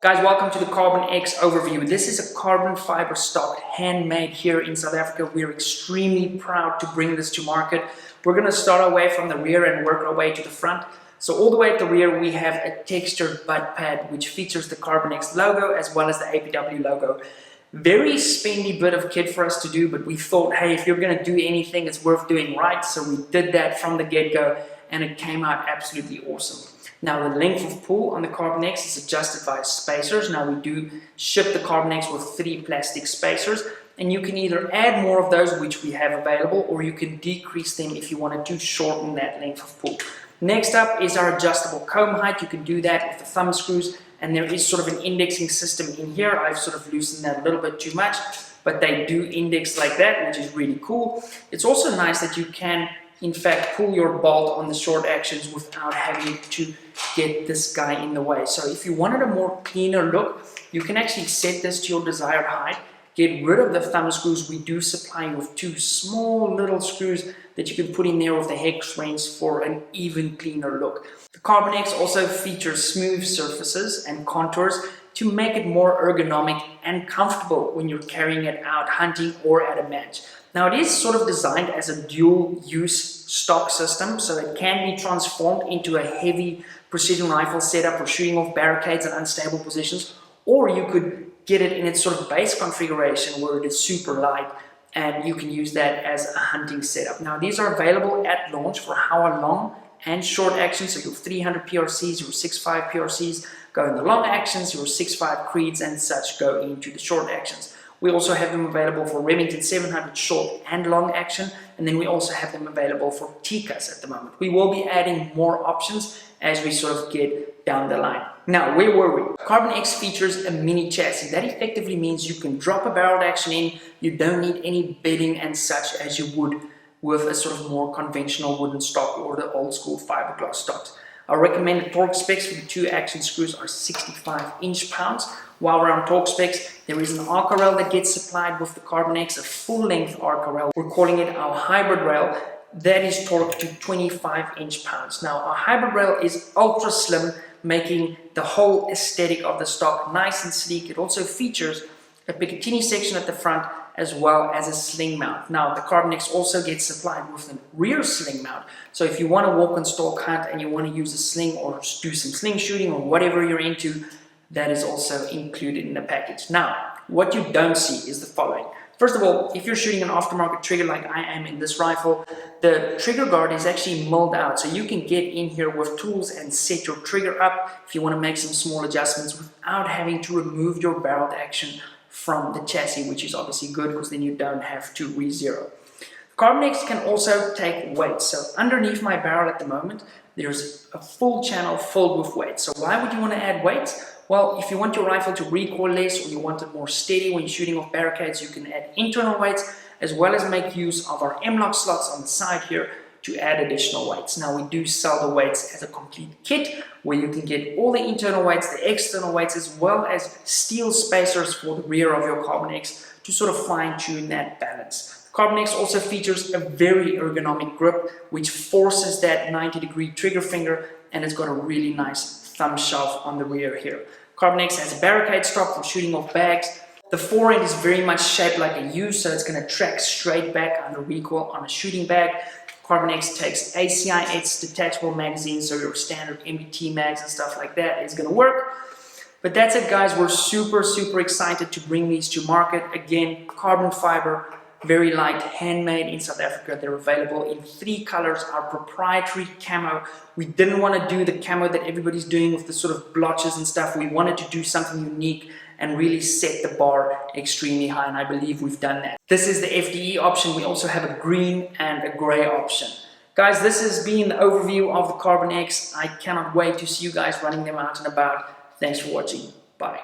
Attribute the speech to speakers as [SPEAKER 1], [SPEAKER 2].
[SPEAKER 1] Guys, welcome to the Carbon X overview. This is a carbon fiber stock handmade here in South Africa. We're extremely proud to bring this to market. We're going to start our way from the rear and work our way to the front. So all the way at the rear we have a textured butt pad which features the Carbon X logo as well as the APW logo. Very spendy bit of kit for us to do, but we thought, hey, if you're going to do anything, it's worth doing right. So we did that from the get-go and it came out absolutely awesome. Now the length of pull on the Carbon X is adjusted via spacers. Now we do ship the Carbon X with 3 plastic spacers, and you can either add more of those, which we have available, or you can decrease them if you wanted to shorten that length of pull. Next up is our adjustable comb height. You can do that with the thumb screws, and there is sort of an indexing system in here. I've sort of loosened that a little bit too much, but they do index like that, which is really cool. It's also nice that you can in fact pull your bolt on the short actions without having to get this guy in the way. So if you wanted a more cleaner look, you can actually set this to your desired height, get rid of the thumb screws. We do supply you with 2 small little screws that you can put in there with the hex wrench for an even cleaner look. The Carbon X also features smooth surfaces and contours to make it more ergonomic and comfortable when you're carrying it out hunting or at a match. Now it is sort of designed as a dual use stock system, so it can be transformed into a heavy precision rifle setup for shooting off barricades and unstable positions, or you could get it in its sort of base configuration where it is super light and you can use that as a hunting setup. Now these are available at launch for hour long and short actions, so your 300 PRCs, your 6.5 PRCs go in the long actions, your 6.5 creeds and such go into the short actions. We also have them available for Remington 700 short and long action, and then we also have them available for TCAS at the moment. We will be adding more options as we sort of get down the line. Now, where were we? Carbon X features a mini chassis. That effectively means you can drop a barreled action in. You don't need any bedding and such as you would with a sort of more conventional wooden stock or the old school fiberglass stocks. Our recommended torque specs for the 2 action screws are 65 inch-pounds. While we're on torque specs, there is an arc rail that gets supplied with the Carbon X, a full-length arc rail. We're calling it our hybrid rail. That is torqued to 25 inch-pounds. Now, our hybrid rail is ultra slim, making the whole aesthetic of the stock nice and sleek. It also features a Picatinny section at the front as well as a sling mount. Now the Carbon X also gets supplied with a rear sling mount. So if you want to walk and stalk hunt and you want to use a sling or do some sling shooting or whatever you're into, that is also included in the package. Now, what you don't see is the following. First of all, if you're shooting an aftermarket trigger like I am in this rifle, the trigger guard is actually milled out. So you can get in here with tools and set your trigger up if you want to make some small adjustments without having to remove your barreled action from the chassis, which is obviously good because then you don't have to re-zero. Carbon X can also take weights. So underneath my barrel at the moment, there's a full channel filled with weights. So why would you want to add weights? Well, if you want your rifle to recoil less or you want it more steady when you're shooting off barricades, you can add internal weights as well as make use of our M-lock slots on the side here to add additional weights. Now we do sell the weights as a complete kit where you can get all the internal weights, the external weights, as well as steel spacers for the rear of your Carbon X to sort of fine-tune that balance. Carbon X also features a very ergonomic grip which forces that 90-degree trigger finger, and it's got a really nice thumb shelf on the rear here. Carbon X has a barricade stock for shooting off bags. The forend is very much shaped like a U, so it's going to track straight back under recoil on a shooting bag. Carbon X takes ACI-X detachable magazines, so your standard MBT mags and stuff like that is going to work. But that's it, guys. We're super excited to bring these to market. Again, carbon fiber, very light, handmade in South Africa. They're available in 3 colors, our proprietary camo. We didn't want to do the camo that everybody's doing with the sort of blotches and stuff. We wanted to do something unique and really set the bar extremely high, and I believe we've done that. This is the FDE option. We also have a green and a gray option. Guys, this has been the overview of the Carbon X. I cannot wait to see you guys running them out and about. Thanks for watching. Bye.